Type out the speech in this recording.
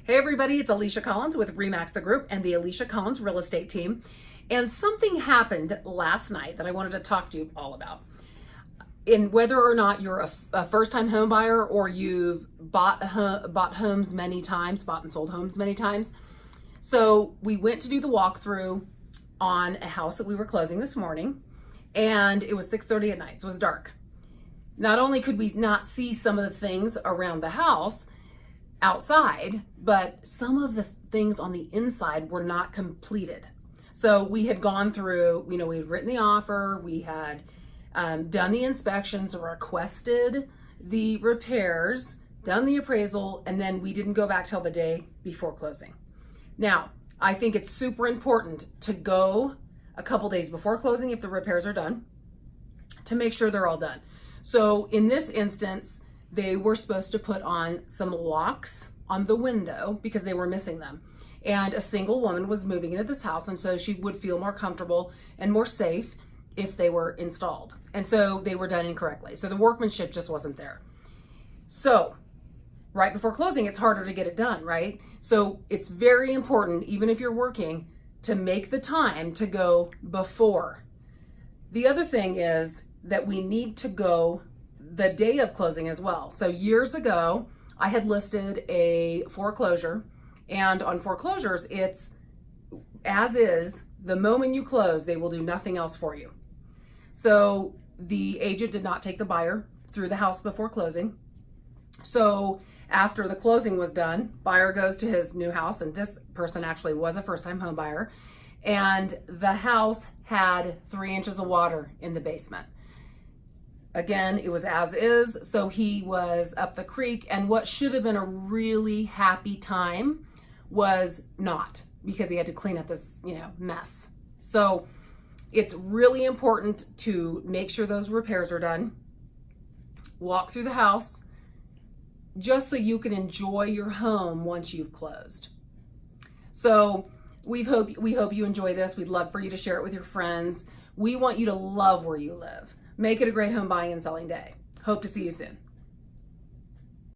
Hey everybody, it's Alicia Collins with Remax the Group and the Alicia Collins Real Estate Team. And something happened last night that I wanted to talk to you all about. In whether or not you're a first-time home buyer or you've bought homes many times, bought and sold homes many times. So we went to do the walkthrough on a house that we were closing this morning, and it was 6:30 at night, so it was dark. Not only could we not see some of the things around the house outside, but some of the things on the inside were not completed. So we had gone through, we had written the offer, we had done the inspections, requested the repairs, done the appraisal, and then we didn't go back till the day before closing. Now, I think it's super important to go a couple days before closing if the repairs are done, to make sure they're all done. So in this instance, they were supposed to put on some locks on the window because they were missing them. And a single woman was moving into this house, and so she would feel more comfortable and more safe if they were installed. And so they were done incorrectly. So the workmanship just wasn't there. So right before closing, it's harder to get it done, right? So it's very important, even if you're working, to make the time to go before. The other thing is that we need to go the day of closing as well. So years ago, I had listed a foreclosure, and on foreclosures, it's as is, the moment you close, they will do nothing else for you. So the agent did not take the buyer through the house before closing. So after the closing was done, buyer goes to his new house, and this person actually was a first-time home buyer, and the house had 3 inches of water in the basement. Again, it was as is, so he was up the creek, and what should have been a really happy time was not, because he had to clean up this, mess. So it's really important to make sure those repairs are done, walk through the house, just so you can enjoy your home once you've closed. So we hope you enjoy this. We'd love for you to share it with your friends. We want you to love where you live. Make it a great home buying and selling day. Hope to see you soon.